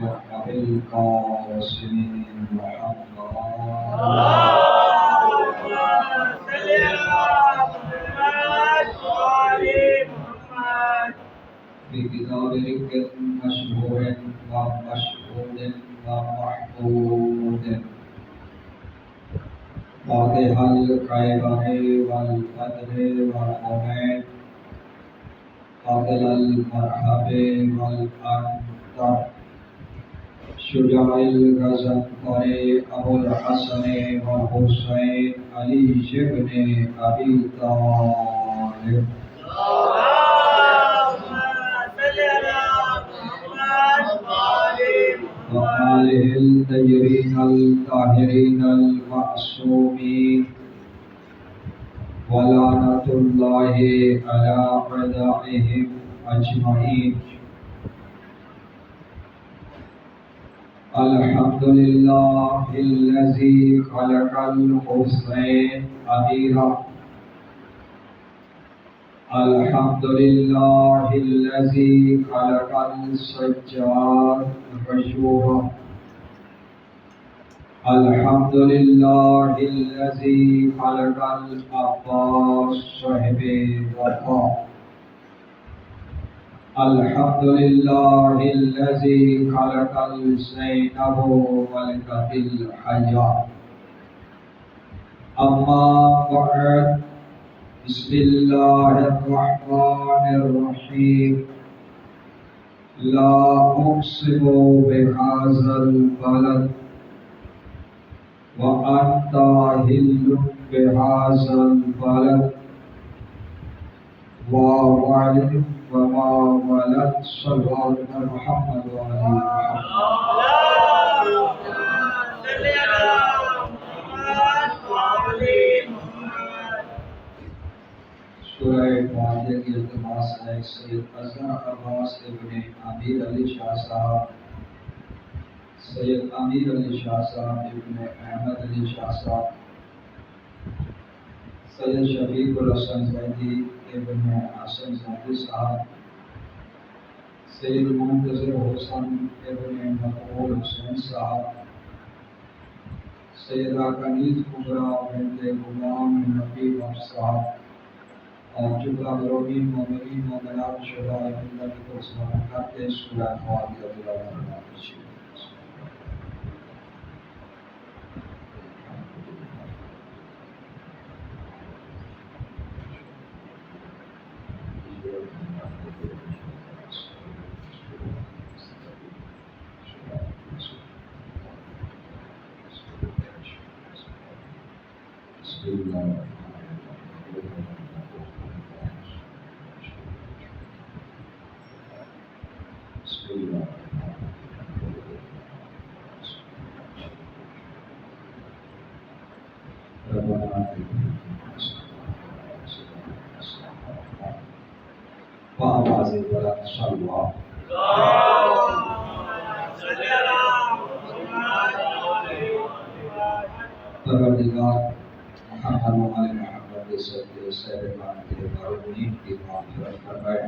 وبالقاسم محمد في كتاب رق مشهور ومشهود ومحمود فاتح الخيبر والبدر والحميد قاتل المرحب والأنصر شجاع الغزنفر أبو الحسن والحسين علي بن أبي طالب وآله الطيبين الطاهرين المعصومين ولعنة الله على أعدائهم أجمعين. الحمد لله الذي خلق الحسين أميرا. الحمد لله الذي خلق السجاد رجورا. الحمد لله الذي خلق العباس صاحب وفا. الحمد لله الذي خلق الزينب ملكة الحياة. أما بعد، بسم الله الرحمن الرحيم. لا أقسم بهذا البلد وأنت حل بهذا البلد ووالد وما ولد. صلى الله على محمد وعلى سورہ فاتحہ کی التماس ہے سید اظہر عباس ابن امیر علی شاہ صاحب، سید امیر علی شاہ صاحب ابن احمد علی شاہ صاحب، سید شفیق الحسن زیدی ابن حسن زیدی صاحب، سید منتظر حسن ابن مقبول حسین صاحب، سیدہ کنیز کبریٰ بنت غلام نبی بخش صاحب، اور جملہ مروین مومنین مومنات شہدائے ملت کو سلام کرتے سورہ فاتحہ تلاوت فرمائیے. پروردگار محمد و آل محمد کے صدقے سیدان کے معروفین کی مغفرت فرمائے،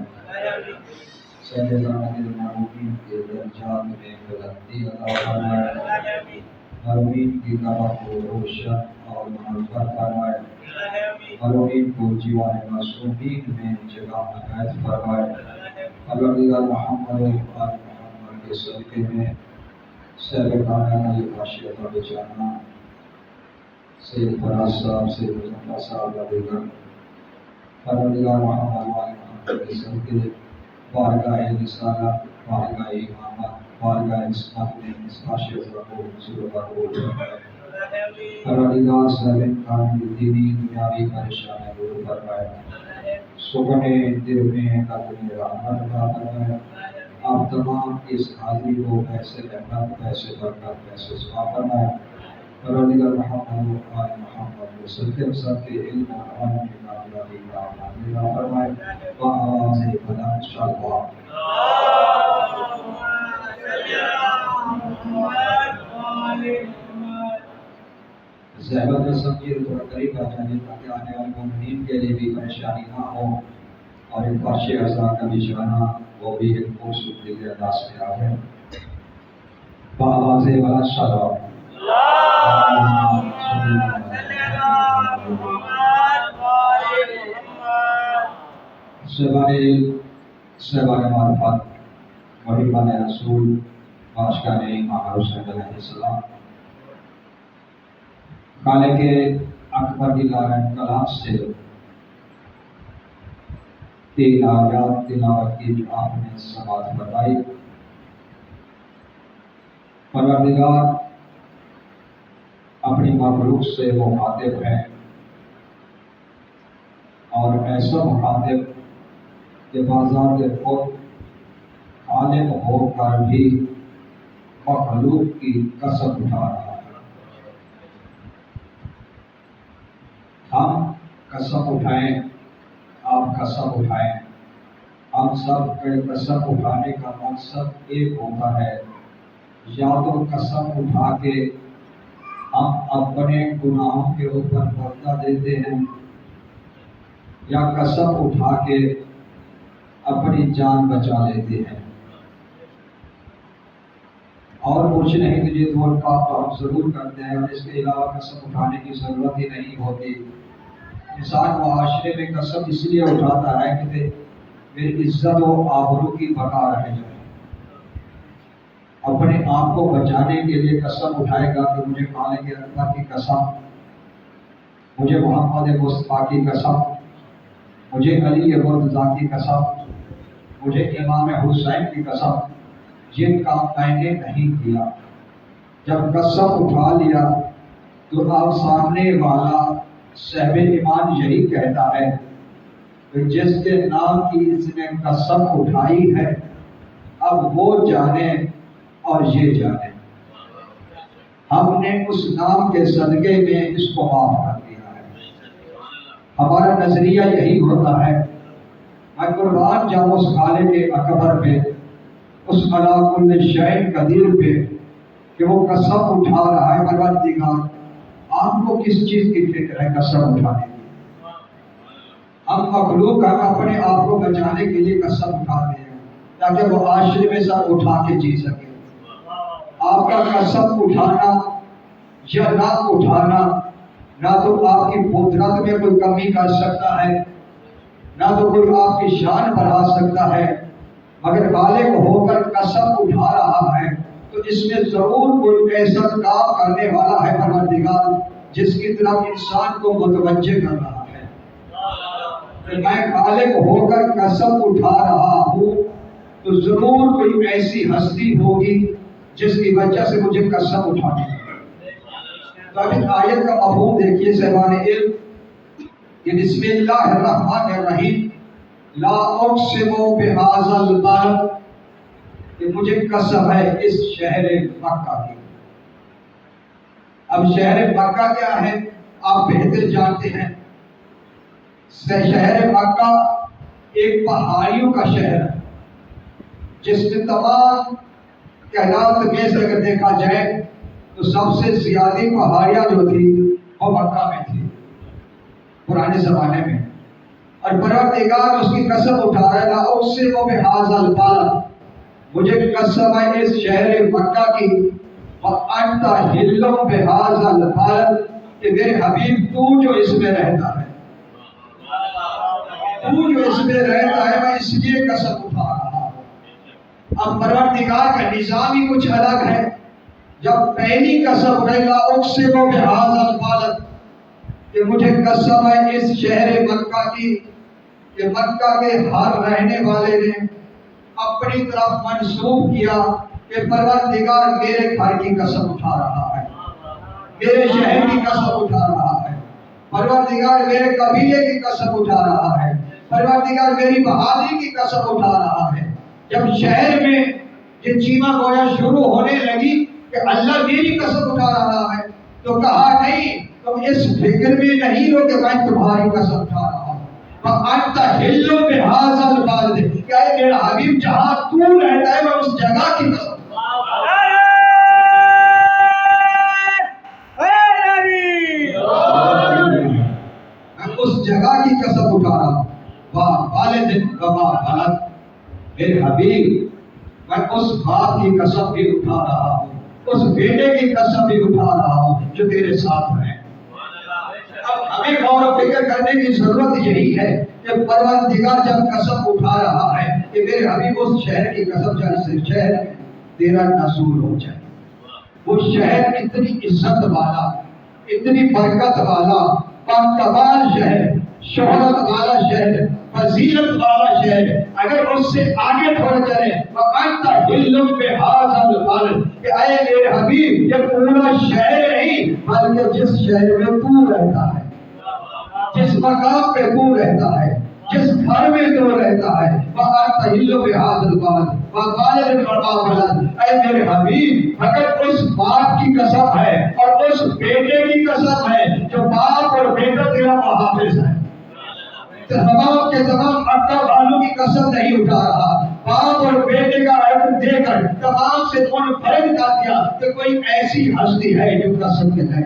سیدان کے معروفین کے درجات میں بلندی عطا فرمائے، معروفین کی راہ کو روشن اور منور فرمائے، معروفین کو جیوان معصومین میں جگہ عنایت فرمائے. پروردگار محمد و آل محمد کے صدقے میں سیدان علی باشیت و بچانا، سید فراز صاحب، سید مصطفیٰ صاحب و دیگر پروردگار محمد و آل محمد کے صدقے بارگاہ رسالت، بارگاہ امامت، بارگاہ عصمت میں اس باشیت کو حضور قبول فرمائے. پروردگار صاحب کامل دینی دنیاوی پریشانی دور فرمائے، سکنے دل میں قلب میں رحمت عطا فرمائے. آپ تمام اس حاضری کو پیسے رحمت، پیسے برکت، پیسے ثواب فرمائے. پروردگار محمد و آل محمد کے صدقے سب کے علم و عمل میں کامیابی کا عطا فرمائے. وآواز بلند انشاءاللہ. زحمت میں سمجھیے تھوڑا قریب آ جائیے تاکہ آنے والے مومنین کے لیے بھی پریشانی نہ ہو اور ان پاشے اعضاء کا بھی جانا وہ بھی ایک خوبصورت انداز میں آ ہے. بآواز بلند صلوات صاحبان معرفت محبان رسول بادشاہ امام حسین علیہ السلام، خالق اکبر کی لارن کلام سے 3 آیات تلاوت کی جو آپ نے سماعت فرمائی۔ پروردگار اپنی مخلوق سے مخاطب ہے، اور ایسا مخاطب کہ بذات خود عالم ہو کر بھی مخلوق کی قسم اٹھا رہا ہے۔ ہم قسم اٹھائیں، آپ قسم اٹھائیں، ہم سب کے قسم اٹھانے کا مقصد ایک ہوتا ہے، یا تو قسم اٹھا کے ہم اپنے گناہوں کے اوپر پردہ دیتے ہیں، یا قسم اٹھا کے اپنی جان بچا لیتے ہیں۔ اور کچھ نہیں تو یہ 2 کام تو ہم ضرور کرتے ہیں، اور اس کے علاوہ قسم اٹھانے کی ضرورت ہی نہیں ہوتی۔ انسان معاشرے میں قسم اس لیے اٹھاتا ہے کہ میری عزت و آبرو کی بقا رہ جائے، اپنے آپ کو بچانے کے لیے قسم اٹھائے گا کہ مجھے خالق اکبر کی قسم، مجھے محمد مصطفیٰ کی قسم، مجھے علی مرتضیٰ کی قسم، مجھے امام حسین کی قسم، جن کا میں نے نہیں کیا۔ جب قسم اٹھا لیا تو اب سامنے والا صاحب ایمان یہی کہتا ہے کہ جس کے نام کی اس نے قسم اٹھائی ہے اب وہ جانے اور یہ جانے، ہم نے اس نام کے صدقے میں اس کو معاف کر دیا ہے۔ ہمارا نظریہ یہی ہوتا ہے، میں قربان جاؤں اس خالق اکبر پہ، اس علی کل شیء قدیر پہ کہ وہ قسم اٹھا رہا ہے۔ پروردگار آپ کو کس چیز کی فکر ہے قسم اٹھانے کی؟ ہم مخلوق ہم اپنے آپ کو بچانے کے لیے قسم اٹھاتے ہیں تاکہ وہ معاشرے میں سر اٹھا کے جی سکے۔ آپ کا قسم اٹھانا یا نہ اٹھانا نہ تو آپ کی قدرت میں کوئی کمی کر سکتا ہے، نہ تو کوئی آپ کی شان بڑھا سکتا ہے، مگر بالغ ہو کر قسم اٹھا رہا ہے تو اس میں ضرور کوئی ایسا کام کرنے والا ہے پروردگار جس کی طرف انسان کو متوجہ کر رہا ہے۔ میں بالغ ہو کر قسم اٹھا رہا ہوں تو ضرور کوئی ایسی ہستی ہوگی جس کی وجہ سے مجھے قسم اٹھانی ہے۔ تو اب اس آیت کا مفہوم دیکھیے صاحبان علم، کہ بسم اللہ الرحمن الرحیم، لا اقسم بہذا البلد، کہ مجھے قسم ہے اس شہر مکہ کی۔ اب شہر مکہ کیا ہے آپ بہتر جانتے ہیں۔ شہر مکہ ایک پہاڑیوں کا شہر ہے، جس میں تمام کائنات میں سے اگر دیکھا جائے تو سب سے زیادہ پہاڑیاں جو تھی وہ مکہ میں تھی پرانے زمانے میں، اور پروردگار اس کی قسم اٹھا رہا ہے، لا اقسم بہذا البلد، مجھے قسم ہے اس شہر مکہ کی، وانت حل بہذا البلد، کہ میرے حبیب تو جو اس میں رہتا ہے، تو جو اس میں رہتا ہے، میں اس لیے قسم اٹھا رہا ہوں۔ اب پروردگار کا نظام ہی کچھ الگ ہے۔ جب پہلی قسم ہے لا اقسم بہذا البلد، کہ مجھے قسم ہے اس شہر مکہ کی، کہ مکہ کے ہر رہنے والے نے اپنی طرف منسوب کیا کہ پروردگار میرے گھر کی قسم اٹھا رہا ہے، میرے شہر کی قسم اٹھا رہا ہے، پروردگار میرے قبیلے کی قسم اٹھا رہا ہے، پروردگار میری بہادری کی قسم اٹھا رہا ہے۔ جب شہر میں یہ چیما گویا شروع ہونے لگی کہ اللہ میری قسم اٹھا رہا ہے، تو کہا نہیں تم اس فکر میں نہیں ہو کہ میں تمہاری قسم اٹھا رہا ہوں، وَأَنْتَ حِلٌّ بِهَٰذَا الْبَلَدِ، کہ اے میرا حبیب جہاں تو رہتا ہے میں اس جگہ کی قسم میں اس جگہ کی قسم اٹھا رہا ہوں۔ وَوَالِدٍ وَمَا وَلَدَ، میرے حبیب میں اس باپ کی قسم بھی اٹھا رہا ہوں اس بیٹے کی قسم بھی اٹھا رہا ہوں جو تیرے ساتھ ہے۔ اب ہمیں غور و فکر کرنے کی ضرورت یہی ہے کہ پروردگار جب قسم اٹھا رہا ہے کہ میرے حبیب اس شہر کی قسم جیسے شہر تیرا نزول ہو جائے، وہ شہر اتنی عزت والا، اتنی برکت والا، پاکبال شہر، شہرت والا شہر، فضیلت والا شہر، اگر اس سے آگے تھوڑا چلے وَأَنْتَ حِلٌّ بِهَٰذَا الْبَلَدِ کہ اے میرے حبیب یہ پورا شہر نہیں بلکہ جس شہر میں تو رہتا ہے، جس مقام پہ تو رہتا ہے، جس گھر میں تو رہتا ہے، وَأَنْتَ حِلٌّ بِهَٰذَا الْبَلَدِ وَبَلَدٍ وَمَا اے میرے حبیب اگر اس باپ کی قسم ہے اور اس بیٹے کی قسم ہے جو باپ اور بیٹا تیرا محافظ ہے، تمام کے تمام اکا والوں کی قسم نہیں اٹھا رہا، باپ اور بیٹے کا عہد دے کر تمام سے منفرد کر دیا کہ کوئی ایسی ہستی ہے جو قسم کے ہے۔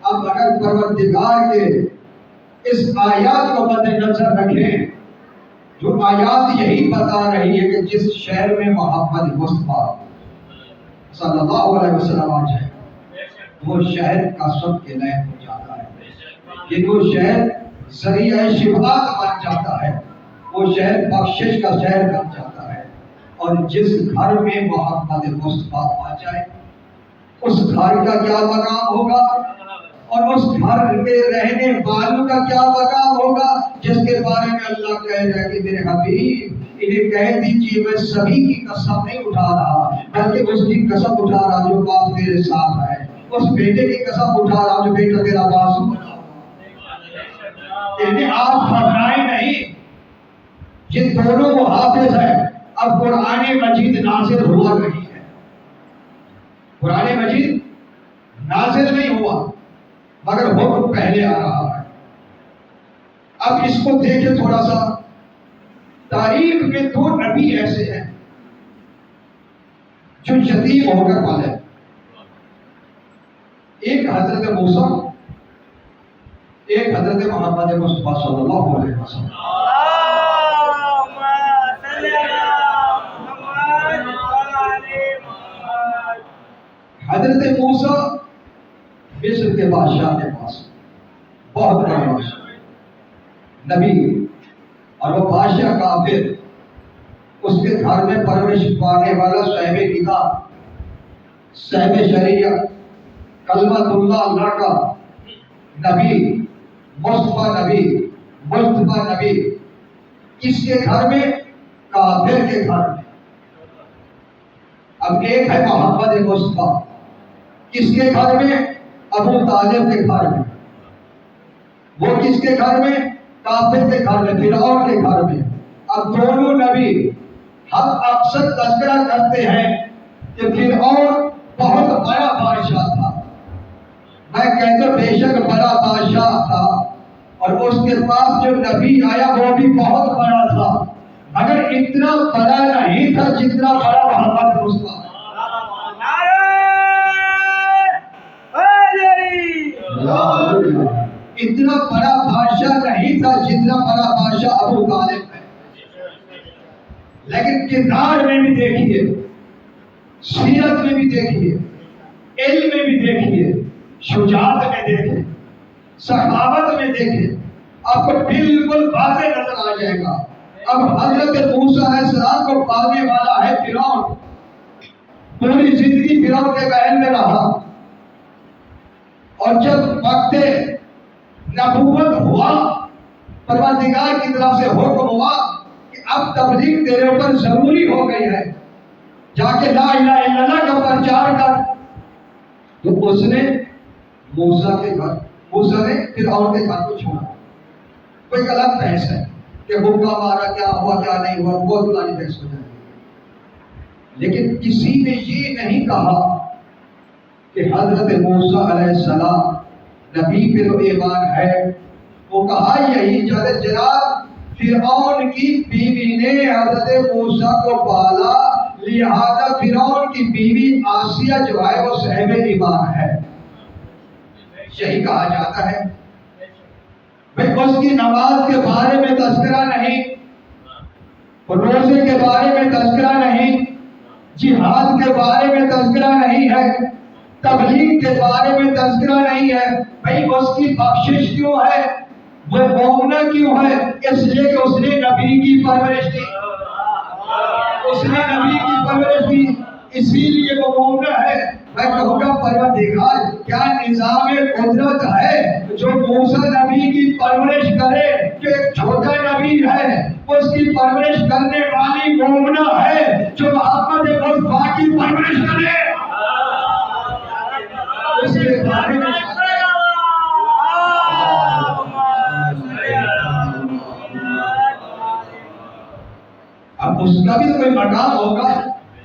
اب اگر پروردگار کے اس آیات کو مد نظر رکھیں، جو آیات یہی بتا رہی ہے کہ جس شہر میں محمد مصطفیٰ صلی اللہ علیہ وسلم آ جائے وہ شہر قسم کے لائق ہو جاتا ہے، یہ وہ شہر ذریعہ شفاعت بن جاتا ہے، وہ شہر بخشش کا شہر بن جاتا ہے۔ اور جس گھر میں محمد مصطفیٰ آ جائے اس گھر کا کیا مقام ہوگا اور اس گھر کے رہنے والوں کا کیا مقام ہوگا، جس کے بارے میں اللہ کہہ رہا ہے کہ میرے حبیب انہیں کہہ دیجیے میں سبھی کی قسم نہیں اٹھا رہا بلکہ اس کی قسم اٹھا رہا جو باپ میرے ساتھ ہے، اس بیٹے کی قسم اٹھا رہا جو بیٹا تیرا باس ہوگا۔ یعنی آپ گھبرائیں نہیں، جن دونوں محافظ ہیں۔ اب قرآن مجید نازل ہوا نہیں ہے، قرآن مجید نازل نہیں ہوا مگر حکم پہلے آ رہا ہے۔ اب اس کو دیکھیں تھوڑا سا، تاریخ میں دو نبی ایسے ہیں جو یتیم ہو کر پالے، ایک حضرت موسیٰ، ایک حضرت محمد مصطفیٰ صلی اللہ علیہ وسلم۔ حضرت موسیٰ مصر کے بادشاہ کے پاس بہت بڑا بادشاہ نبی، اور وہ بادشاہ کافر، اس کے گھر میں پرورش پانے والا صاحب کتاب، صاحب شریعت، کلمت اللہ کا نبی، مصطفیٰ نبی، کس کے گھر میں؟ کافر کے گھر میں۔ اب ایک ہے محمد مصطفیٰ، کس کے گھر میں؟ ابو طالب کے گھر میں۔ وہ کس کے گھر میں؟ کافر کے گھر میں، فرعون کے گھر میں۔ اب دونوں نبی ہم اکثر تذکرہ کرتے ہیں کہ فرعون بہت بڑا بادشاہ تھا، میں کہتا بے شک بڑا بادشاہ تھا، اور اس کے پاس جو نبی آیا وہ بھی بہت بڑا تھا مگر اتنا بڑا نہیں تھا جتنا بڑا محمد مصطفیٰ۔ اتنا بڑا بادشاہ نہیں تھا جتنا بڑا بادشاہ ابو طالب ہے۔ لیکن کردار میں بھی دیکھیے، سیرت میں بھی دیکھیے، علم میں بھی دیکھیے، شجاعت میں دیکھیے، سخاوت میں دیکھیے، آپ کو بالکل واضح نظر آ جائے گا۔ اب حضرت موسیٰ علیہ السلام کو پالنے والا ہے فرعون، پوری زندگی فرعون کے محل میں رہا، اور جب وقت نبوت ہوا، پروردگار کی طرف سے حکم ہوا کہ اب تبلیغ تیرے اوپر ضروری ہو گئی ہے، جا کے لا الہ الا اللہ کا پرچار کر، تو اس نے موسیٰ نے فرعون کے گھر کو چھوڑا۔ کوئی غلط بحث ہے کہ حکم مارا، کیا ہوا کیا نہیں ہوا، بہت پرانی بحث ہو جائے گی، لیکن کسی نے یہ نہیں کہا کہ حضرت موسیٰ علیہ السلام نبی پہ تو ایمان ہے۔ وہ کہا یہی جناب فرعون کی بیوی نے حضرت موسیٰ کو پالا، لہذا فرعون کی بیوی آسیہ جو ہے وہ صاحب ایمان ہے، یہی کہا جاتا ہے۔ اس کی نماز کے بارے میں تذکرہ نہیں، روزے کے بارے میں تذکرہ نہیں، جہاد کے بارے میں تذکرہ نہیں ہے، تبلیغ کے بارے میں تذکرہ نہیں ہے۔ بھئی اس کی بخشش کیوں ہے، وہ مومنہ کیوں ہے؟ اس لیے کہ اس نے نبی کی پرورش کی، اس نے نبی کی پرورش کی، اسی لیے وہ مومنہ ہے۔ میں کہوں گا پروردگار کیا نظام قدرت ہے جو موسیٰ نبی کی پرورش کرے، جو ایک چھوٹا نبی ہے اس کی پرورش کرنے والی مومنہ ہے، جو محمد مصطفیٰ کی پرورش کرے اس کے بارے میں اب اس کا بھی تو کوئی مقام ہوگا۔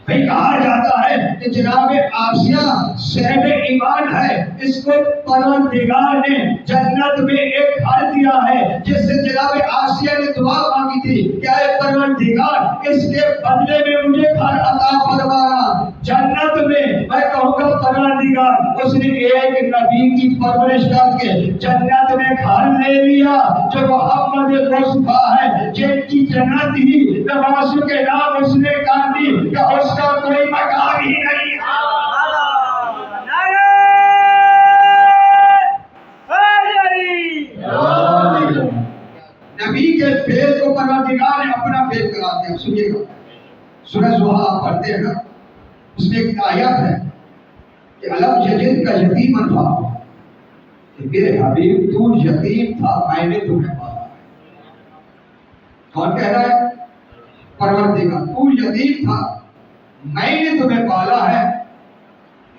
بھئی کہا جاتا ہے کہ جناب آسیہ صاحب ایمان ہے، اس کو پروردگار نے جنت میں ایک گھر دیا ہے، جس سے جناب آسیہ نے دعا مانگی تھی کہ اے پروردگار اس کے بدلے میں مجھے گھر عطا فرمانا جنت میں۔ میں کہوں گا پروردگار اس نے ایک نبی کی پرورش کر کے جنت میں گھر لے لیا جو محمد مصطفیٰ ہے، جن کی جنت ہی نوازوں کے نام اس نے کہا دی کہ اس کا کوئی مقام ہی نہیں۔ نبی کے فیل کو پروردگار نے اپنا فیل کرا دیا۔ سنیے گا سورہ زحا آپ پڑھتے ہیں نا، اس میں ایک آیت ہے کہ الم یجد کا یتیما فآویٰ، کہ میرے حبیب تو یتیم تھا میں نے تمہیں پالا۔ کون کہہ رہا ہے؟ پروردگار تو یتیم تھا میں نے تمہیں پالا ہے۔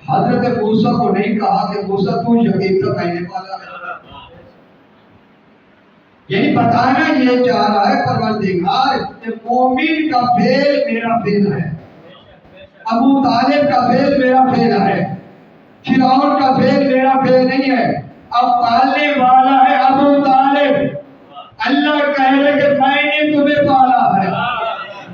حضرت موسیٰ کو نہیں کہا کہ موسیٰ تو یتیم تھا میں نے پالا ہے، یعنی بتانا یہ چاہ رہا ہے پروردگار کہ مومن کا فعل میرا فعل ہے، ابو طالب کا فعل میرا فعل ہے، فرعون کا فعل میرا فعل نہیں ہے۔ اب پالنے والا ہے ابو طالب، اللہ کہہ رہے کہ میں نے تمہیں پالا ہے،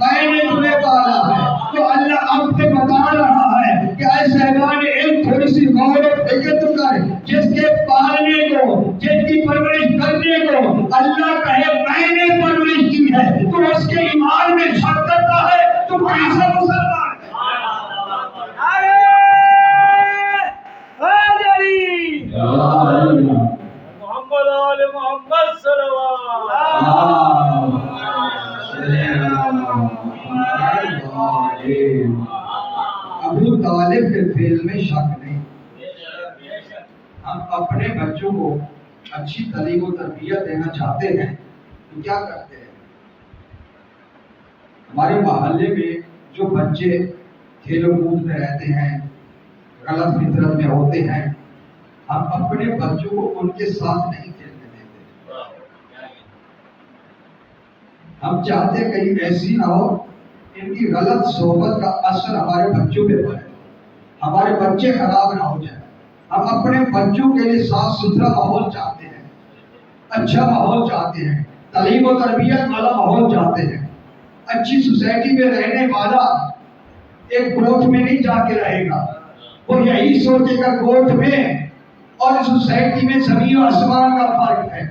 میں نے تمہیں پالا ہے۔ تو اللہ اب سے بتا رہا ہے کہ اے صاحبان علم تھوڑی سی غور و فکر تو کر، جس کے پالنے کو، جس کی پرورش کرنے کو اللہ کہے میں نے پرورش کی ہے، تو اس کے ایمان میں شک کرتا ہے تو کیسا مسلمان ہے؟ محمد آل محمد صلوات۔ ابو طالب کے فعل میں شک نہیں۔ ہم اپنے بچوں کو اچھی تعلیم و تربیت دینا چاہتے ہیں تو کیا کرتے ہیں؟ ہمارے محلے میں جو بچے کھیل و کود میں رہتے ہیں، غلط فطرت میں ہوتے ہیں، ہم اپنے بچوں کو ان کے ساتھ نہیں کھیلنے دیتے۔ ہم چاہتے کہیں ایسی نہ ہو ان کی غلط صحبت کا اثر ہمارے بچوں پہ پڑے، ہمارے بچے خراب نہ ہو جائیں۔ ہم اپنے بچوں کے لیے صاف ستھرا ماحول چاہتے ہیں، اچھا ماحول چاہتے ہیں، تعلیم و تربیت والا ماحول چاہتے ہیں۔ اچھی سوسائٹی میں رہنے والا ایک گوٹھ میں نہیں جا کے رہے گا، وہ یہی سوچے گا گوٹھ میں اور سوسائٹی میں زمین و آسمان کا فرق ہے،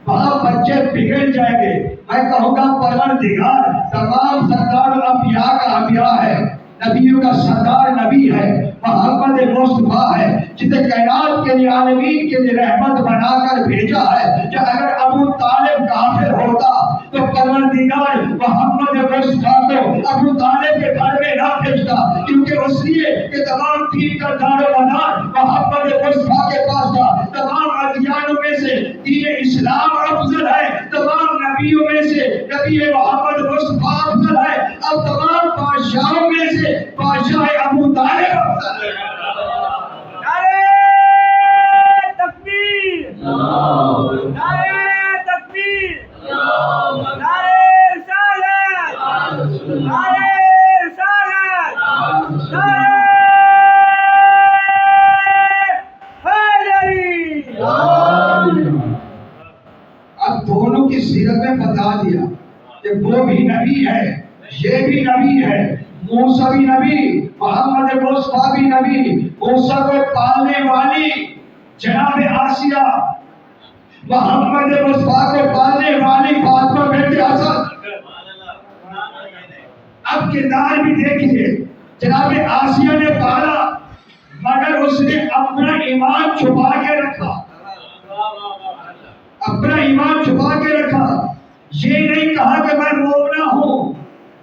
وہاں بچے بگڑ جائیں گے۔ میں کہوں گا پروردگار تمام سردار انبیاء کا انبیاء ہے، نبیوں کا سردار نبی ہے، محمد مصطفیٰ ہے، جسے کائنات کے لیے عالمین کے لیے رحمت بنا کر بھیجا ہے۔ کہ اگر ابو طالب کافر ہوتا تو پروردگار محمد مصطفیٰ کو ابو طالب کے گھر میں نہ بھیجتا، کیونکہ اس لیے کہ تمام دین کا دار و مدار محمد مصطفیٰ کے پاس تھا۔ تمام ادیانوں میں سے دین اسلام افضل ہے، تمام نبیوں میں سے نبی محمد مصطفیٰ افضل ہے، اب تمام بادشاہوں میں سے بادشاہ ابو طالب افضل ہے۔ اب دونوں کی سیرت میں بتا دیا کہ وہ بھی نبی ہے، یہ بھی نبی ہے، موسیٰ بھی نبی، محمد مصطفیٰ بھی نبی۔ موسیٰ کو پالنے والی جناب آسیہ، محمد مصطفیٰ کو پالنے والی فاطمہ بنت اسد۔ اب کردار بھی دیکھیے، جناب آسیہ نے پالا مگر اس نے اپنا ایمان چھپا کے رکھا، اپنا ایمان چھپا کے رکھا. یہ نہیں کہا کہ میں مومنہ ہوں،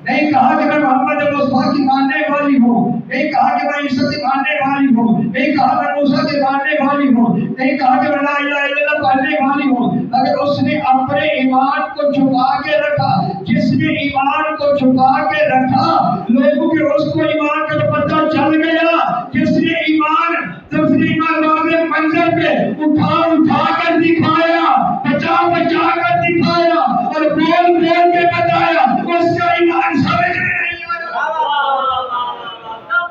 نہیں کہا کہ میں محمد مصطفیٰ کی ماننے والی ہوں، نہیں کہا کہ میں عیسیٰ کی ماننے والی ہوں، نہیں کہا میں موسیٰ کی ماننے والی ہوں، نہیں کہا کہ میں لا الہ الا اللہ پڑھنے والی ہوں، مگر اس نے اپنے ایمان کو چھپا کے رکھا. جس نے ایمان کو چھپا کے رکھا لوگوں کے اس کو ایمان کا پتہ چل گیا. جس نے ایمان واضح منظر پہ اٹھا کر دکھایا، بچا کر دکھایا اور بول کے بتایا، اس کا ایمان سمجھ میں نہیں آیا.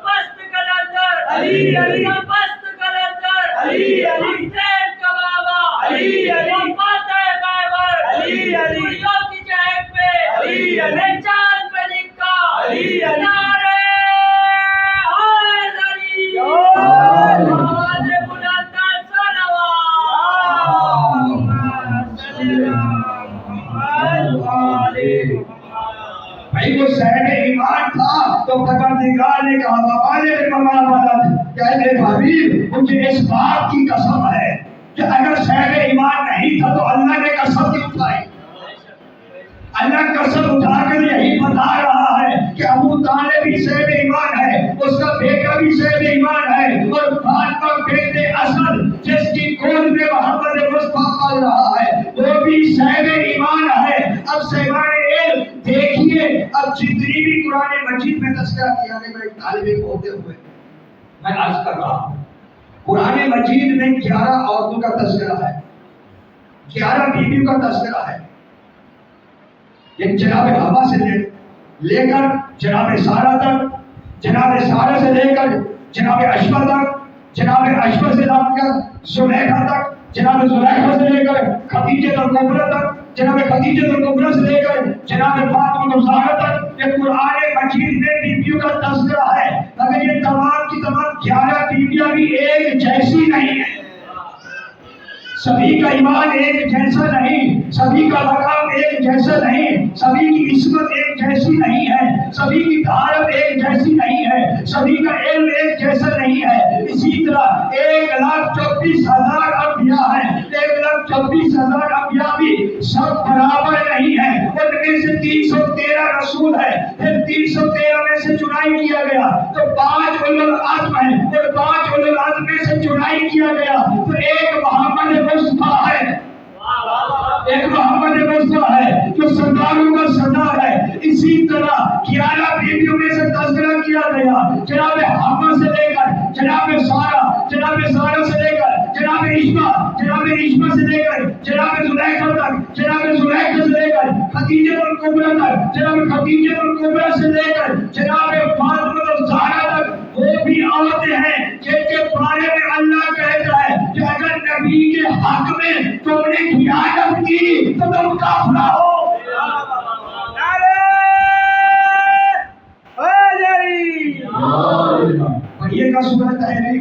پست کلندر علی علی، پست کلندر علی علی، حسین کا بابا علی علی، فاتح خیبر علی علی، خوشیوں کی چہک پہ علی علی، چاند پہ لکھا علی علی، نعرے حیدری، آواز بلند صلوات. بھائی وہ صاحب ایمان تھا تو پروردگار نے کہا کہ میرے حبیب مجھے اس بات کی قسم ہے کہ اگر صاحب ایمان نہیں تھا تو اللہ نے قسم کیوں اٹھائی. اللہ قسم اٹھا کر یہی بتا رہا ہے کہ ابو طالب بھی صاحب ایمان ہے، اس کا بیٹا بھی صاحب ایمان ہے، اور فاطمہ بنت اسد جس کی گود میں محمد مصطفیٰ پل رہا ہے وہ بھی صاحب ایمان ہے. اب صاحبان علم دیکھیے، اب جتنی بھی قرآن مجید میں تذکرہ کیا گیا، میں ایک طالب علم ہوتے ہوئے میں عرض کر رہا ہوں، قرآن مجید میں 11 عورتوں کا تذکرہ ہے، 11 بیویوں کا تذکرہ ہے. ایک جناب حوا سے لے کر جناب سارہ تک، جناب سارہ سے لے کر جناب اشبہ تک، جناب اشبہ سے لے کر زلیخا تک، جناب زلیخا سے لے کر خدیجہ الکبریٰ تک، جناب خدیجہ الکبریٰ سے لے کر جناب فاطمہ الزہرا تک. یہ قرآن مجید میں بیویوں کا تذکرہ ہے، مگر یہ تمام کی تمام 11 بیویاں بھی ایک جیسی نہیں ہیں. سبھی کا ایمان ایک جیسا نہیں، سبھی کا مقام ایک جیسا نہیں، سبھی کی عصمت ایک جیسی نہیں ہے، سبھی کی طہارت ایک جیسی نہیں ہے، سبھی کا علم ایک جیسا نہیں ہے. اسی طرح 1,24,000 انبیاء ہیں، 1,24,000 انبیاء بھی سب برابر نہیں ہیں. ان میں سے 313 رسول ہیں، پھر 313 میں سے چنائی کیا گیا تو 5 اولو العزم ہیں، اور 5 اولو العزم میں سے چنائی کیا گیا تو ایک محمد مصطفیٰ ہے، ایک محمد مصطفیٰ ہے جو سرداروں کا سردار ہے. اسی طرح 11 بیویوں میں سے تذکرہ کیا گیا، جناب حوا سے لے کر جناب سارہ، جناب سارہ سے لے کر جناب عشبہ، جناب عشبہ سے لے کر جناب زلیخا تک، جناب زلیخا سے لے کر خدیجہ الکبریٰ تک، جناب خدیجہ الکبریٰ سے لے کر جناب فاطمہ الزہرا تک. وہ بھی عورتیں ہیں جن کے بارے میں اللہ کہتا ہے کہ اگر نبی کے حق میں تم نے خیانت کی تو تم کافرہ ہو. اور یہ کا صورت ہے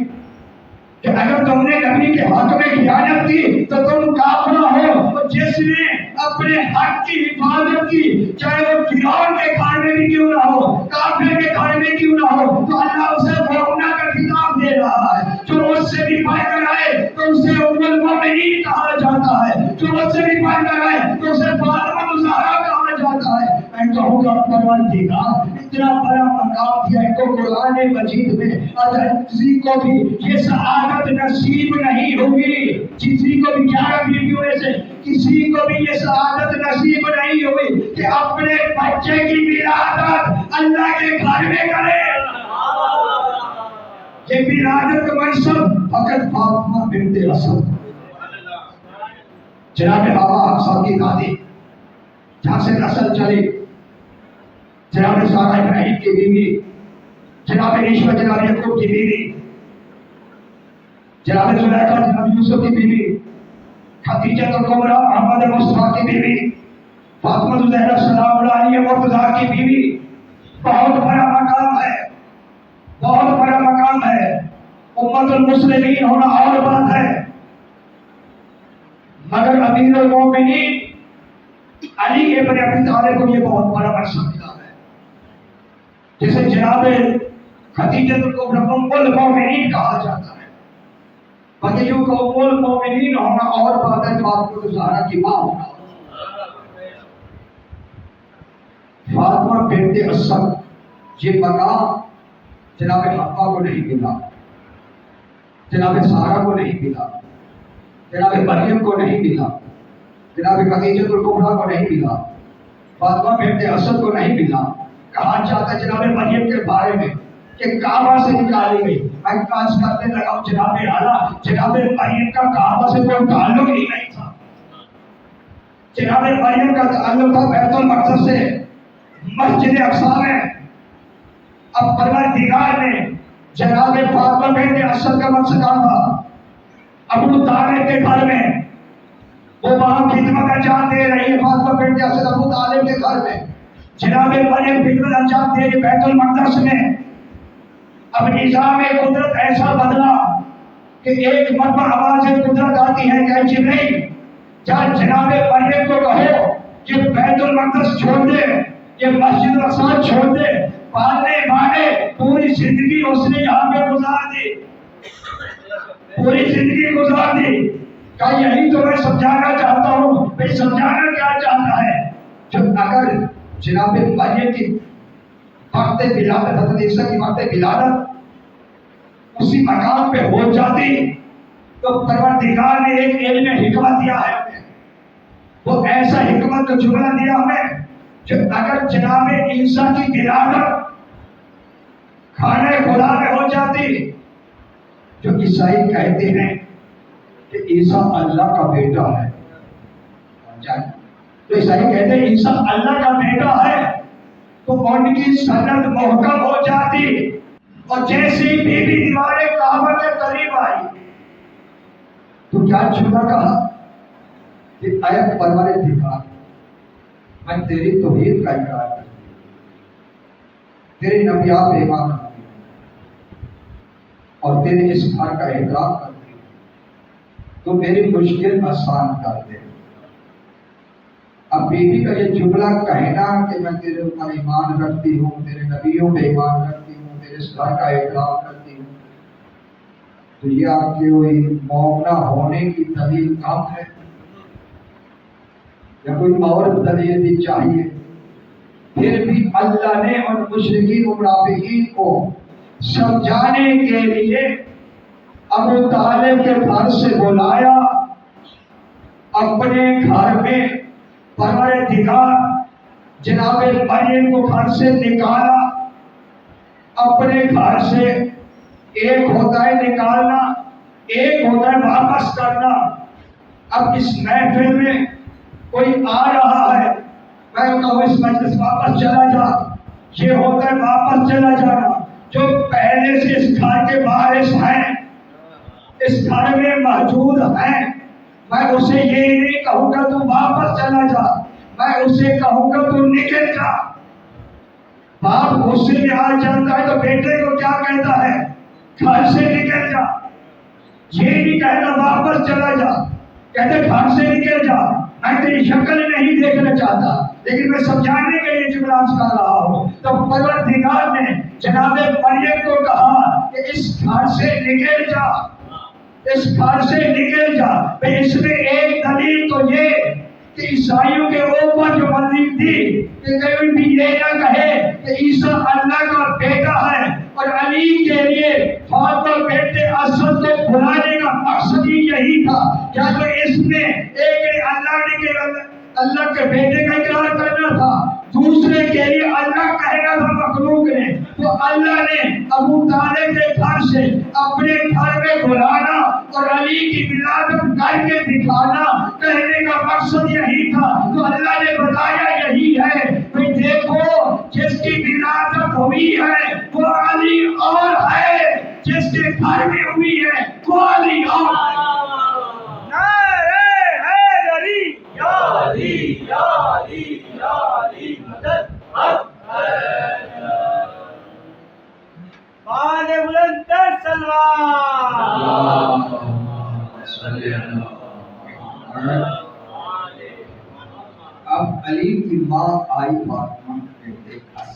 کہ اگر تم نے نبی کے حق میں خیانت کی تو تم کافرہ ہو. جس نے اپنے حق کی حفاظت کی، چاہے وہ فرعون کے کھانے میں کیوں نہ ہو، کافر کے کھانے میں کیوں نہ ہو، تو اللہ اسے مومنہ کا خطاب دے رہا ہے. جو اس سے بھی بڑھ کر آئے تو اسے ام المؤمنین کہا جاتا ہے، جو اس سے بھی بڑھ کر آئے تو اسے فاطمہ الزہرا کہا جاتا ہے. میں کہوں گا پروردگار اتنا بڑا مقام دیا ہے تو قرآن مجید میں اگر کسی کو بھی یہ سعادت نصیب نہیں ہوگی، کسی کو بھی 11 بیویوں میں سے کسی کو بھی یہ سعادت نصیب نہیں ہوئی کہ اپنے بچے کی ولادت اللہ کے گھر میں کرے. یہ ولادت کا منصب فقط فاطمہ بنت اسد، جناب حوا حفصہ کی دادی جہاں سے نسل چلی، جناب سارہ ابراہیم کی بیوی، جناب عشبہ جناب یعقوب کی بیوی، جناب زلیخا جناب یوسف کی بیوی، خدیجہ الکبریٰ محمد مصطفیٰ کی بیوی، فاطمہ الزہرا سلام اللہ علیہ مرتضیٰ کی بیوی. بہت بڑا مقام ہے، بہت بڑا مقام ہے. امت المسلمین ہونا اور بات ہے، مگر امیر المومنین علی ابن ابی طالب کو یہ بہت بڑا منصب ملا ہے. جسے جناب خدیجہ کو ام المومنین کہا جاتا ہے. خدیجہ کو ام المومنین ہونا اور بات ہے فاطمہ زہرا کی ماں ہونا. فاطمہ بنت اسد یہ مقام جناب حوا کو نہیں ملا، جناب سارہ کو نہیں ملا، جناب مریم کو نہیں ملا، جناب خدیجہ الکبریٰ کو نہیں ملا، فاطمہ بنت اسد کو نہیں ملا. کہا جاتا ہے جناب مریم کے بارے میں کہ کعبہ سے نکالی گئی. میں کاج کرنے لگا ہوں جناب اعلیٰ، جناب مریم کا کعبہ سے کوئی تعلق ہی نہیں تھا. جناب مریم کا تعلق تھا بیت المقدس سے، مسجد اقصی میں. اب پروردگار نے جناب فاطمہ بنت اسد کا منصب تھا ابو طالب کے گھر میں، وہ وہاں خدمت انجام دے رہی ہے. فاطمہ بنت اسد ابو طالب کے گھر میں، جناب مریم خدمت انجام دے رہی بیت المقدس میں. اب نظام قدرت ایسا بدلا کہ ایک مرتبہ آواز قدرت آتی ہے کہ جبرائیل جا جناب مریم کو کہو کہ بیت المقدس چھوڑ دے، یہ مسجد اقصی چھوڑ دے. پالنے مانے پوری زندگی اس نے یہاں پہ گزار دی، پوری زندگی گزار دی. کہ یہی تو میں سمجھانا چاہتا ہوں. میں سمجھانا کیا چاہتا ہے؟ جو اگر جناب مریم کی وقت ولادت، حضرت عیسیٰ کی وقت ولادت اسی مقام پہ ہو جاتی تو پروردگار نے ایک علم حکمت دیا ہے ہمیں. وہ ایسا حکمت کا جملہ دیا ہمیں جو اگر جناب عیسیٰ کی ولادت کھانے خدا میں ہو جاتی، جو عیسائی کہتے ہیں کہ عیسیٰ اللہ کا بیٹا ہے، تو عیسائی کہتے ہیں عیسیٰ اللہ کا بیٹا ہے، تو ان کی سند محکم ہو جاتی. اور جیسے ہی بی بی دیوار کعبہ کے قریب آئی تو کیا جملہ کہا کہ اے پروردگار، میں تیری توحید کا اقرار کرتی ہوں، تیرے نبیات پہ ایمان رکھتی ہوں اور تیرے اس گھر کا احترام کرتی ہوں، تو میری مشکل آسان کر دے. اب بیوی کا یہ جملہ کہنا کہ میں تیرے اوپر ایمان رکھتی ہوں، تیرے نبیوں پہ ایمان رکھتی ہوں، تیرے اس گھر کا احترام کرتی ہوں، تو یہ آپ کی کوئی مومنہ ہونے کی دلیل کم ہے یا کوئی اور دلیل بھی چاہیے؟ پھر بھی اللہ نے ان مشرکین و منافقین کو سمجھانے کے لیے ابو طالب کے گھر سے بلایا، اپنے گھر میں پروردگار جناب مریم کو گھر سے نکالا. اپنے گھر سے ایک ہوتا ہے نکالنا، ایک ہوتا ہے واپس کرنا. اب اس محفل میں کوئی آ رہا ہے، میں کہوں اس مجلس واپس چلا جا، یہ ہوتا ہے واپس چلا جانا. جو پہلے سے اس گھر کے وارث ہیں، اس گھر میں موجود ہیں، میں اسے یہ نہیں کہوں گا تو واپس چلا جا، میں اسے کہوں گا تو نکل جا. باپ غصے میں آ جاتا ہے تو بیٹے کو کیا کہتا ہے؟ گھر سے نکل جا. یہ نہیں کہتا واپس چلا جا، کہتے گھر سے نکل جا، میں تیری شکل نہیں دیکھنا چاہتا. لیکن میں سمجھانے کے لیے جملہ کر رہا ہوں. تو پروردگار نے جناب مریم کو کہا کہ اس گھر سے نکل جا، اس گھر سے نکل جا. اس میں ایک دلیل تو یہ کہ عیسائیوں کے اوپر جو بندی تھی کہ کوئی بھی یہ نہ کہے کہ عیسیٰ اللہ کا بیٹا ہے، اور علی کے لیے فاطمہ بنت اسد کو بلانے کا مقصد ہی یہی تھا. کیا تو اس میں ایک اللہ کے بیٹے کا اقرار کرنا تھا، دوسرے کے لیے اللہ کہنا تھا مخلوق نے. تو اللہ نے ابو طالب کے گھر سے اپنے گھر میں بلانا اور علی کی ولادت کر کے دکھانا، کہنے کا مقصد یہی تھا. تو اللہ نے بتایا یہی ہے کہ دیکھو جس کی ولادت ہوئی ہے وہ علی اور ہے، جس کے گھر میں ہوئی ہے وہ علی اور ہے. اب علی کی ماں آئی فاطمہ بنت اسد،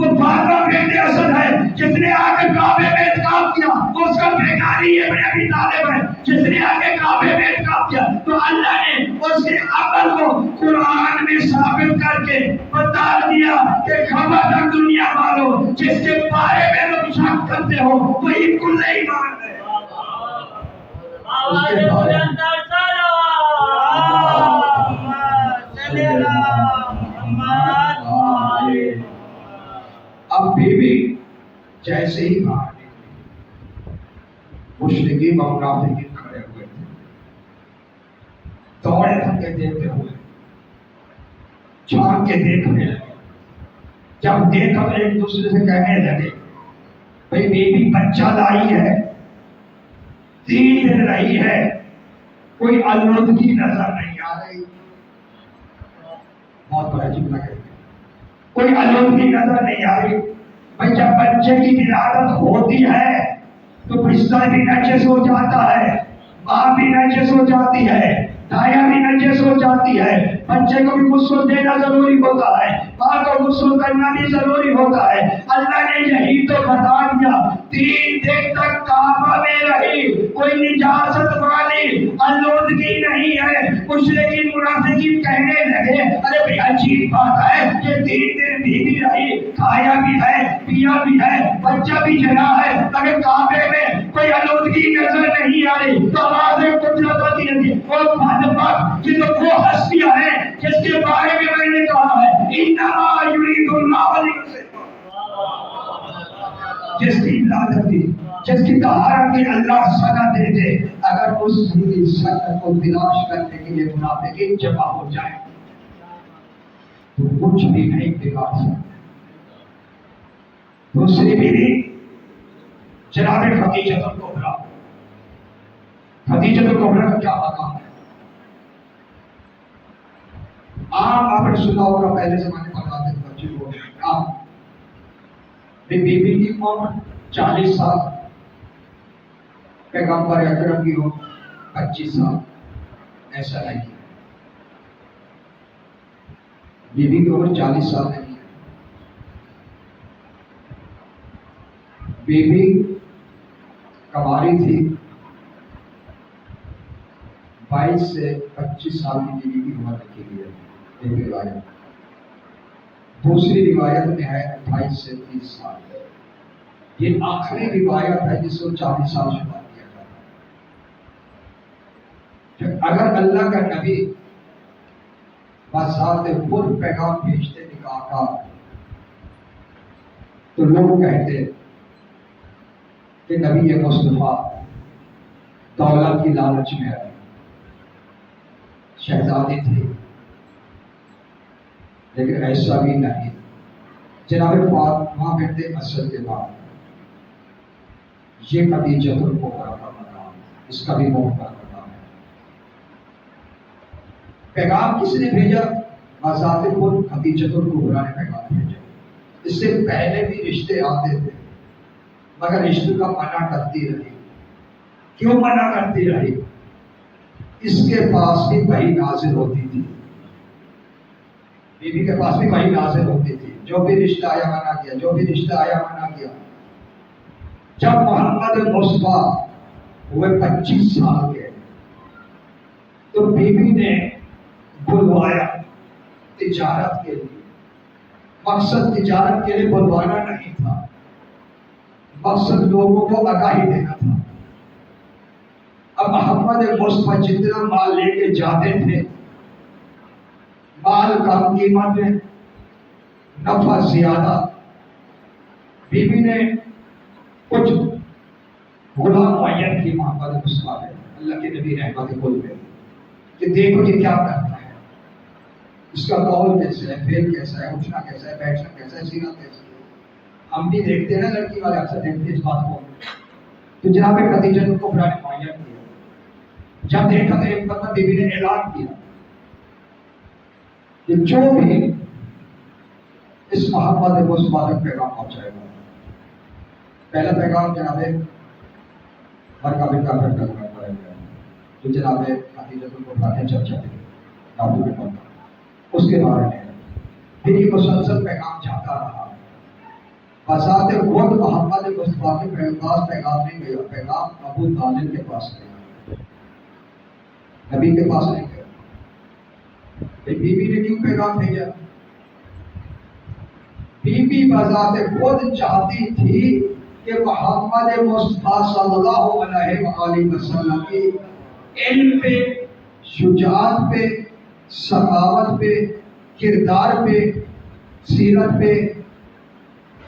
وہ فاطمہ بنت اسد ہے جس نے آ کے کعبے میں اعتکاف کیا، اس کا بیگانی ابن ابی طالب ہے جس نے آ کے کعبے میں اعتکاف کیا، تو اللہ نے اس کے عمل کو قرآن میں ثابت کر کے بتا دیا کہ خبردار دنیا والوں، جس کے بارے میں تم شک کرتے ہو وہی کل ایمان ہے۔ آواز بلند اب بیوی جیسے ہی باہر نکلی، مشرکین اور منافقین کھڑے ہوئے تھے، دوڑے تھکے دیکھتے ہوئے چھان کے دیکھنے لگے۔ جب دیکھا ایک دوسرے سے کہنے لگے بھئی بیوی بچہ لائی ہے، 3 دن رہی ہے، کوئی آلودگی نظر نہیں آ رہی۔ بہت بڑا جملہ کہتے ہیں، کوئی آلودگی نظر نہیں آ رہی۔ بھائی جب بچے کی ولادت ہوتی ہے تو بستر بھی نجس ہو جاتا ہے، ماں بھی نجس ہو جاتی ہے، دایا بھی نجس ہو جاتی ہے، بچے کو بھی غسل دینا ضروری ہوتا ہے، ماں کو غسل کرنا بھی ضروری ہوتا ہے۔ اللہ نے یہی تو بتا دیا، 3 دن تک کعبہ میں رہی، کوئی نجاست والی آلودگی نہیں ہے۔ مشرکین منافقین کہنے لگے ارے بھئی عجیب بات ہے کہ 3 دن بیوی رہی، کھایا بھی ہے، پیا بھی ہے، بچہ بھی جنا ہے، اگر کعبے میں کوئی آلودگی نظر نہیں آ رہی تو آوازیں قدرت ہوتی ہیں۔ اور یہ تو وہ ہستیاں ہیں جس کے بارے میں میں نے کہا ہے انما یرید اللہ جس کی عبادت کی، جس کی طہارت کی اللہ سزا دے دے، اگر اس کی سزا کو تلاش کرنے کے لیے منافقین جمع ہو جائے تو کچھ بھی نہیں بگاڑ سکتے۔ دوسری بیوی جناب خدیجہ الکبریٰ، خدیجہ الکبریٰ کا کیا مقام ہے؟ آپ نے سنا ہوگا پہلے زمانے میں بتاتے تھے بچے کو، آپ بیوی کی عمر 40 سال، پیغمبر اکرم کی عمر 25 سال، ایسا نہیں ہے۔ بیوی کی عمر 40 سال نہیں ہے، بیوی کماری تھی، 22 سے 25 سال کی بیوی کی عمر رکھی گئی ہے ایک روایت۔ دوسری روایت میں ہے 28 سے 30 سال۔ یہ آخری روایت ہے جس کو 40 سال شمار کیا جاتا ہے۔ اگر اللہ کا نبی بذات خود پیغام بھیجتے نکاح کا تو لوگ کہتے کہ نبی مصطفیٰ دولت کی لالچ میں آئے، شہزادی تھی، لیکن ایسا بھی نہیں۔ جناب فاطمہ بنت اسد کے بعد یہ خدیجہ الکبریٰ کا مقام، اس کا بھی بہت بڑا مقام ہے۔ پیغام کس نے بھیجا؟ بذات خود خدیجہ الکبریٰ نے پیغام بھیجا۔ اس سے پہلے بھی رشتے آتے تھے مگر رشتے کا منع کرتی رہی۔ کیوں منع کرتی رہی؟ اس کے پاس بھی وحی نازل ہوتی تھی، بیوی کے پاس بھی وحی نازل ہوتی تھی، جو بھی رشتہ آیا منع کیا، جو بھی رشتہ آیا منع کیا۔ جب محمد مصطفیٰ ہوئے 25 سال کے تو بیوی نے بلوایا تجارت کے لیے۔ مقصد تجارت کے لیے بلوانا نہیں تھا، مقصد لوگوں کو آگاہی دینا تھا۔ اب محمد مصطفیٰ جتنا مال لے کے جاتے تھے، مال کم قیمت میں، نفع زیادہ، بیوی نے کچھ غلام معین کی محمد مصطفیٰ ہے، اللہ کے نبی رحمت کل پہ، کہ دیکھو یہ کیا کرتا ہے، اس کا قول کیسا ہے، فعل کیسا ہے، اٹھنا کیسا ہے، بیٹھنا کیسا ہے، سینا کیسا ہے۔ ہم بھی دیکھتے ہیں نا، لڑکی والے اکثر دیکھتے ہیں اس بات کو۔ تو جناب خدیجہ الکبریٰ نے معین کیا۔ جب دیکھا تو ایک مرتبہ بیوی نے اعلان کیا کہ جو بھی اس محمد مصطفیٰ تک پیغام پہنچائے گا، پہلا پیغام جناب مرکہ بن کعب کا پڑھا گیا، جو جناب خدیجہ الکبریٰ نے چرچا کی اس کے بارے میں۔ پھر یہ مسلسل پیغام جاتا رہا، بذات خود محمد مصطفیٰ کے پاس پیغام نہیں گیا، پیغام ابو طالب کے پاس گیا، نبی کے پاس نہیں گیا۔ بی بی نے کیوں پیغام بھیجا؟ بی بی بذات خود چاہتی تھی کہ محمد مصطفیٰ صلی اللہ علیہ وآلہ وسلم کی علم پہ، شجاعت پہ، سخاوت پہ، کردار پہ، سیرت پہ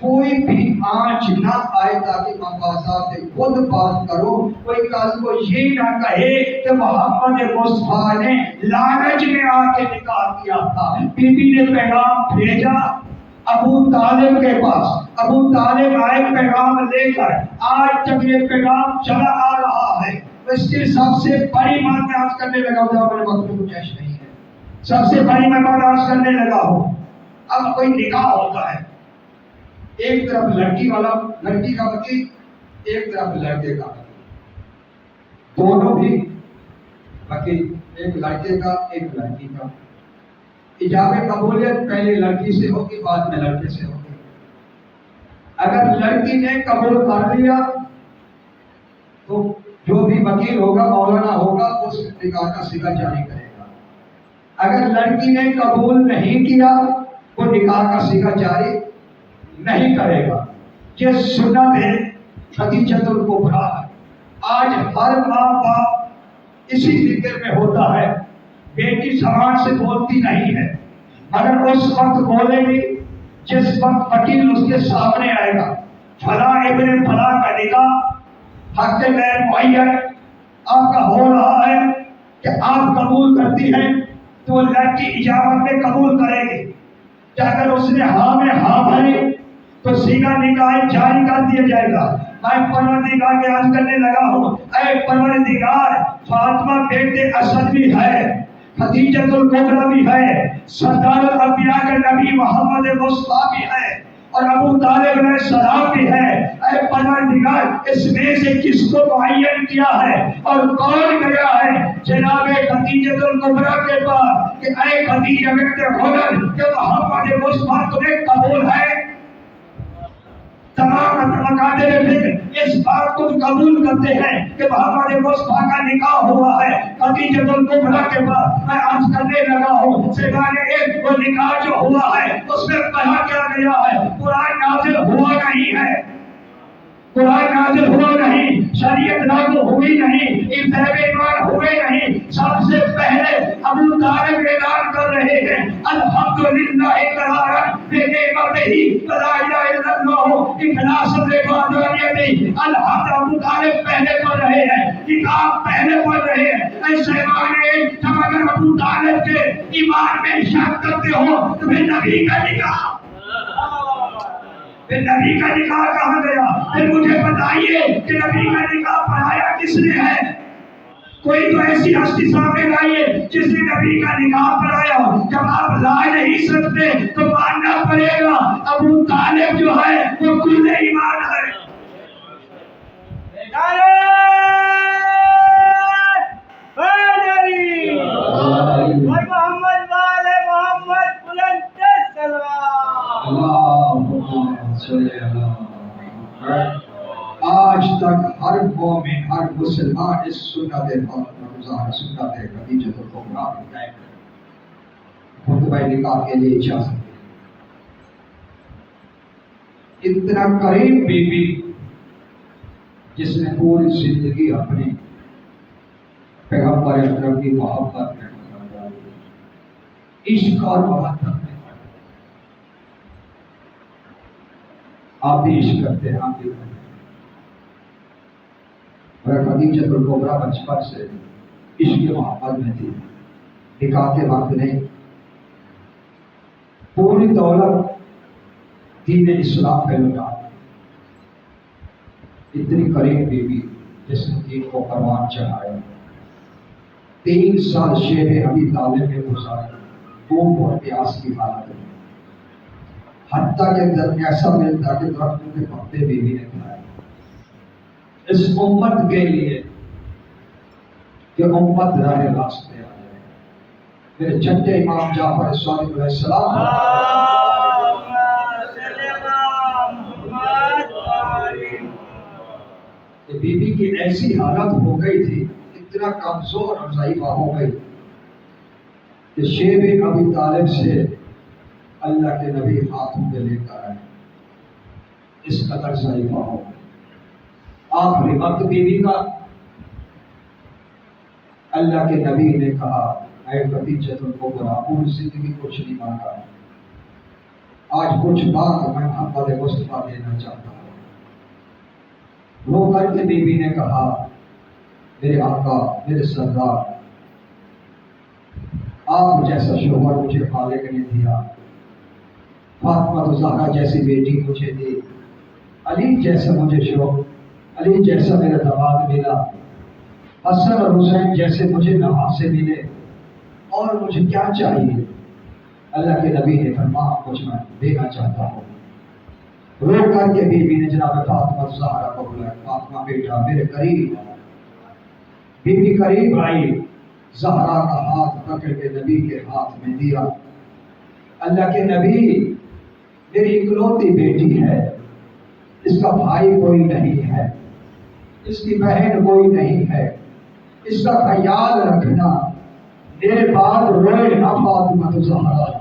کوئی بھی آنچ نہ آئے، تاکہ مباحثات خود بات کرو، کوئی کل کو یہ نہ کہے کہ محمد مصطفیٰ نے لالچ میں آ کے نکاح کیا تھا۔ بی بی نے پیغام بھیجا ابو طالب کے پاس، ابو طالب آئے پیغام لے کر، آج تک یہ پیغام چلا آ رہا ہے۔ اس کی سب سے بڑی بات میں آج کرنے لگا ہوں، میرے وقت میں گنجائش نہیں ہے، سب سے بڑی میں بات آج کرنے لگا ہوں۔ اب کوئی نکاح ہوتا ہے، ایک طرف لڑکی کا وکیل، ایک طرف لڑکے کا وکیل، دونوں بھی وکیل، ایک لڑکے کا ایک لڑکی کا۔ ایجاب قبولیت پہلے لڑکی سے ہوگی، بعد میں لڑکے سے ہوگی۔ اگر لڑکی نے قبول کر لیا تو جو بھی وکیل ہوگا، مولانا ہوگا، اس نکاح کا سگا جاری کرے گا۔ اگر لڑکی نے قبول نہیں کیا، وہ نکاح کا سگا جاری نہیں کرے گا۔ یہ سنت ہے خدیجۃ الکبریٰ ہے۔ آج ہر ماں باپ اسی فکر میں ہوتا ہے، بیٹی زبان سے بولتی نہیں ہے، مگر اس وقت بولے گی جس وقت وکیل اس کے سامنے آئے گا، فلاں ابن فلاں کا نکاح حق غیر معین آپ کا ہو رہا ہے کہ آپ قبول کرتی ہیں، تو لڑکی اجابت میں قبول کرے گی کہ اگر اس نے ہاں میں ہاں بھری تو سیدھا نکاح جاری کر دیا جائے گا۔ میں پروردگار کے عرض کرنے لگا ہوں، اے پروردگار، فاطمہ بیٹے اسد بھی ہے، خدیجۃ الکبریٰ بھی ہے، سردار الانبیاء کے نبی محمد مصطفیٰ بھی ہے، اور ابو طالب علیہ السلام بھی ہے۔ اے پروردگار، اس میں سے کس کو معین کیا ہے اور کون گیا ہے جناب خدیجۃ الکبریٰ کے پاس کہ اے خدیجہ بنت خولد کہ محمد مصطفیٰ تمہیں قبول ہے؟ تمام مقادیر فکر اس بات کو قبول کرتے ہیں کہ محمد مصطفیٰ کا نکاح ہوا ہے خدیجۃ الکبریٰ کے پاس۔ میں عرض کرنے لگا ہوں، سوائے ایک وہ نکاح جو ہوا ہے اس میں کہا کیا گیا ہے؟ قرآن نازل ہوا نہیں ہے، قرآن نازل ہوا نہیں، شریعت لاگو ہوئی نہیں، ابتداء ایمان ہوئے نہیں۔ سب سے پہلے ابو طالب اعلان کر رہے ہیں الحمدللہ قرارا بنعمتہ لا الہ الا اللہ اخلاص عبادت۔ الحمد ابو طالب پہلے پڑھ رہے ہیں، کتاب پہلے پڑھ رہے ہیں۔ ایسے معنی جب اگر ابو طالب کے ایمان میں شک کرتے ہو تو پھر نبی کا نکاح، پھر نبی کا نکاح کہاں گیا؟ پھر مجھے بتائیے کہ نبی کا نکاح پڑھایا کس نے ہے؟ کوئی تو ایسی ہستی سامنے لائیے جس نے نبی کا نکاح پڑھایا ہو۔ جب آپ لا نہیں سکتے تو ماننا پڑے گا ابو طالب جو ہے وہ کل ایمان ہے۔ محمد والے محمد بلند آج تک ہر مومن، ہر مسلمان اس سنت خدیجۃ الکبریٰ خطبہ نکاح کے لیے اجازت ہے۔ اتنا قریب بیوی جس نے پوری زندگی اپنی پیغمبر اکرم کی محبت میں عشق اور محبت میں، آپ بھی عشق کرتے ہیں، آپ بھی کرتے ہیں۔ اور خدیجۃ الکبریٰ بچپن سے عشق محبت میں تھی، نکاح کے وقت نہیں۔ پوری دولت دین اسلام پہ لگا، اتنی قریب بیوی جس نے دین کو پروان چڑھایا۔ 3 سال شیب ابی طالب میں گزارے، بھوک اور پیاس کی حالت میں، حتیٰ کہ ایسا ملتا کہ درختوں کے پتے بیوی نے کھائے، اس امت کے لیے کہ امت راہ راستے آ جائے۔ میرے چھٹے امام جعفر صادق علیہ السلام کہ بی بی کی ایسی حالت ہو گئی تھی، اتنا کمزور اور ضعیفہ ہو گئی کہ شیب ابی طالب سے اللہ کے نبی ہاتھوں میں لے کر آئے، اس قدر ضعیفہ ہو گئی۔ آخری وقت بی بی کا اللہ کے نبی نے کہا، اے خدیجۃ الکبریٰ، پوری زندگی کچھ نہیں مانگا، آج کچھ بات میں محمد مصطفیٰ دینا چاہتا ہوں۔ رو کر کے بی بی نے کہا، میرے آقا، میرے سردار، آپ جیسا شوہر مجھے خالق نے دیا، فاطمہ زہرا جیسی بیٹی مجھے دی، علی جیسا مجھے شوہر، علی جیسا میرا داماد ملا، حسن اور حسین جیسے مجھے نواسے ملے، اور مجھے کیا چاہیے؟ اللہ کے نبی نے فرمایا، کچھ میں دینا چاہتا ہوں۔ رو کر کے بی بی نے جناب فاطمہ زہرا کو بلایا، فاطمہ بیٹا میرے قریب آؤ۔ بی بی قریب آئی، زہرا کا ہاتھ پکڑ کے نبی کے ہاتھ میں دیا۔ اللہ کے نبی، میری اکلوتی بیٹی ہے، اس کا بھائی کوئی نہیں ہے، اس کی بہن کوئی نہیں ہے، اس کا خیال رکھنا، میرے بعد روئے نہ فاطمہ زہرا۔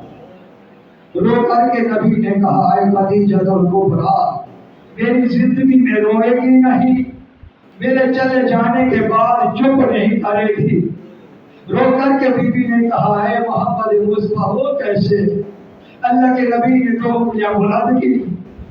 رو کر کے نبی نے کہا، اے خدیجۃ الکبریٰ، میری زندگی میں روئے گی نہیں، میرے چلے جانے کے بعد چپ نہیں کرے گی۔ رو کر کے بی بی نے کہا، اے محمد مصطفیٰ، وہ کیسے؟ اللہ کے نبی نے تو انگلیاں بلند کی،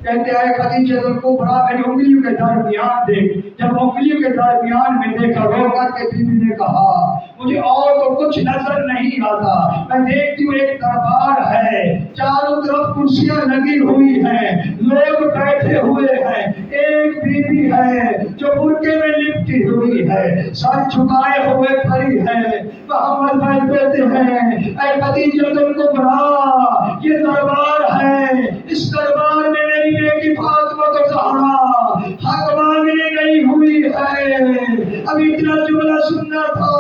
کہتے ہیں خدیجۃ الکبریٰ، میری انگلیوں کے درمیان دیکھ۔ جب انگلیوں کے درمیان میں دیکھا، رو کر کے بی بی نے کہا، مجھے اور تو کچھ نظر نہیں آتا، میں دیکھتی ہوں ایک دربار ہے، چاروں طرف کرسیاں لگی ہوئی ہیں، لوگ بیٹھے ہوئے ہیں، ایک بی بی ہے جو برقعے میں لپٹی ہوئی ہے، سر جھکائے ہوئے کھڑی ہے۔ محمد بھائی کہتے ہیں، اے خدیجۃ الکبریٰ، یہ دربار ہے، اس دربار میں میری بیٹی فاطمہ زہرا حق مانگنے گئی ہوئی ہے۔ اب اتنا جملہ سننا تھا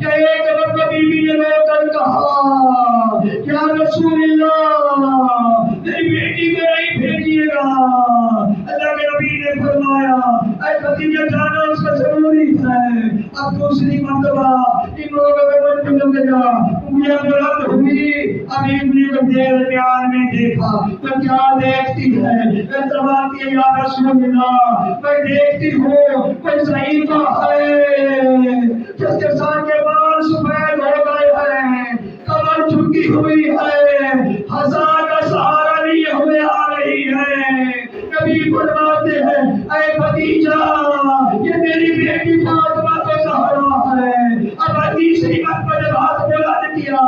کہ ایک مرتبہ بی بی نے رو کر کہا، یا رسول اللہ، میری بیٹی کو نہیں بھیجیے گا۔ اللہ کے نبی نے فرمایا، اے خدیجہ جانا اس کا ضروری ہے۔ اب دوسری مرتبہ ان لوگوں کے من میں لگا، انگلیاں بلند ہوئی، اب انگلیوں کے درمیان میں دیکھا تو کیا دیکھتی ہے؟ فرماتی ہے، یا رسول اللہ، میں دیکھتی ہوں کوئی ضعیفہ ہے جس کے سر کے بال سفید ہو گئے ہیں، کمر جھکی ہوئی ہے، ہزار کا سہارا لیے ہوئے آ رہی ہے۔ نبی فرماتے ہیں، اے خدیجہ، یہ میری بیٹی فاطمہ زہرا ہے۔ اب تیسری مرتبہ جب ہاتھ بلند کیا،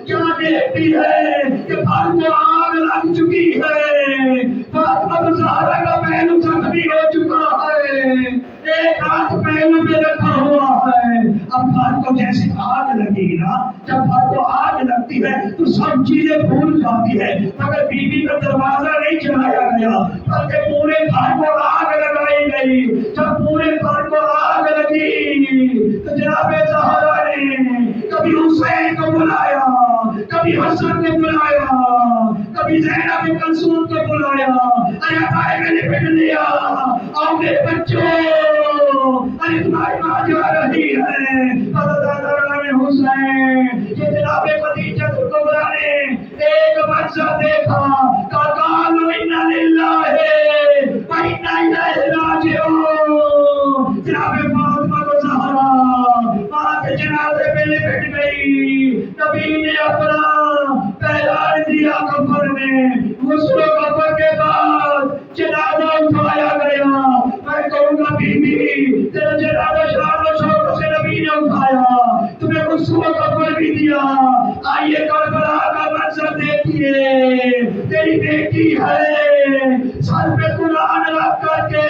کیا دیکھتی ہے کہ پھر کو آگ لگ چکی ہے، فاطمہ زہرا کا پہلو زخمی ہو چکا ہے، ایک ہاتھ پہلو میں رکھا ہوا ہے۔ اب پھر کو جیسی آگ لگی نا، جب پھر کو آگ لگتی ہے تو سب چیزیں بھول جاتی ہے، مگر بی بی کا دروازہ نہیں چلایا گیا، بلکہ پورے گھر کو آگ لگائی گئی۔ جب پورے گھر کو آگ لگی تو جناب زہرا نے کبھی حسین کو بلایا، کبھی حسن کو بلایا، کبھی زینب کلثوم کو بلایا، ارے بھائی میں نے پڑھ لیا، آؤ میرے بچوں، ارے تمہاری ماں جا رہی ہے۔ حسین، یہ جناب خدیجہ الکبریٰ نے ایک منظر دیکھا، کہا قالوا انا للہ و انا الیہ راجعون۔ جناب فاطمہ زہرا ماں کے جنازے میں لپٹ گئی، نبی نے اپنا پھیلا دیا کفن میں، غسل و کفن کے بعد جنازہ اٹھایا گیا۔ میں کہوں گا بی بی، تیرا جنازہ شان و شوق سے نبی نے اٹھایا، تمہیں غسل و کفن بھی دیا۔ آئیے کربلا کا منظر دیکھیے، تیری بیٹی ہے، سر پہ قرآن رکھ کر کے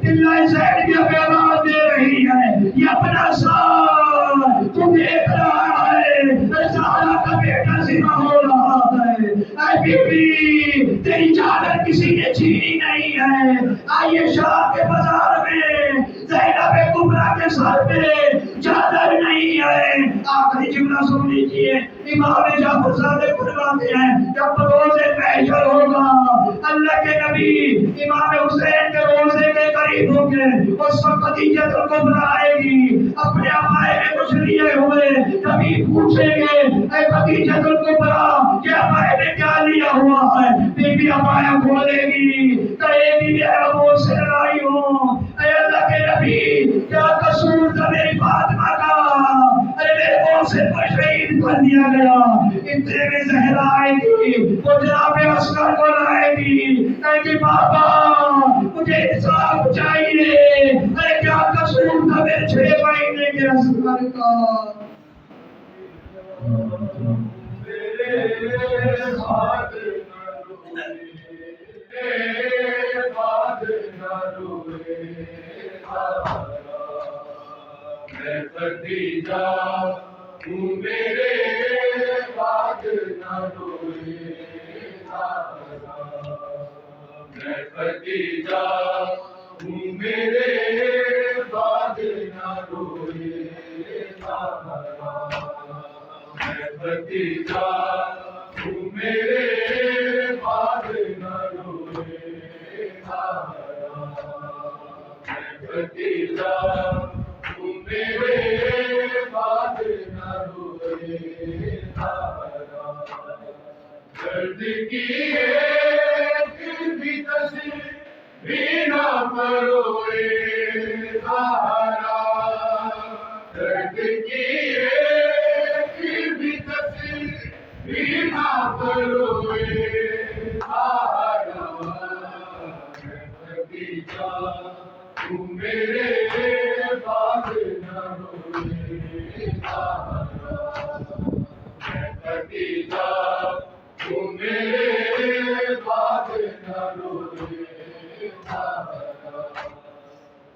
دلائے زید کی پیغام دے رہی ہے، یہ اپنا سال تو دیکھ رہا ہے، زہرا کا بیٹا ذبح ہو رہا ہے۔ اے بی بی، تیری چادر کسی نے چھینی نہیں ہے۔ آئیے شام کے بازار میں زینب کبریٰ کے سر پہ چادر نہیں ہے، آخری جملہ سن لیجیے، امام جعفر صادق فرماتے ہیں جب روز محشر ہوگا، اللہ کے نبی امام حسین کے روزے کے قریب ہوں گے، اس وقت خدیجہ الکبریٰ آئے گی، اپنے عبائے میں کچھ لیے ہوئے، نبی پوچھیں گے اے خدیجہ الکبریٰ یہ عبائے میں کیا لیا ہوا ہے؟ بی بی عبایا کھولے گی، کہے گی میں ابو سے لائی ہوں، اے اللہ کے نبی کیا قصور تھا میری فاطمہ کا؟ ارے میرے ابو سے شہید کر دیا گیا، اتنے میں زہرا آئے گی، وہ جناب عسکر کو لائے گی، کہے گی بابا مجھے حساب چاہیے، ارے کیا قصور تھا میرے 6 مہینے کے عسکر کا؟ میں خدیجہ ہوں میرے بعد نہ روئے میں خدیجہ ہوں میرے بعد نہ روئے میں خدیجہ ہوں میرے بعد نہ روئے میں خدیجہ میرے بعد نہ روئے درد کی پھر بھی تصویر نہ کروئے سہارا درد کی پھر بھی تصویر نہ کروئے سہارا میں خدیجہ تم میرے بعد نہ روئے میں خدیجہ تم میرے بعد نہ روئے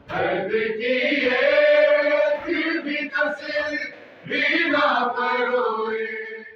درد کی پھر بھی تصویر نہ کروئے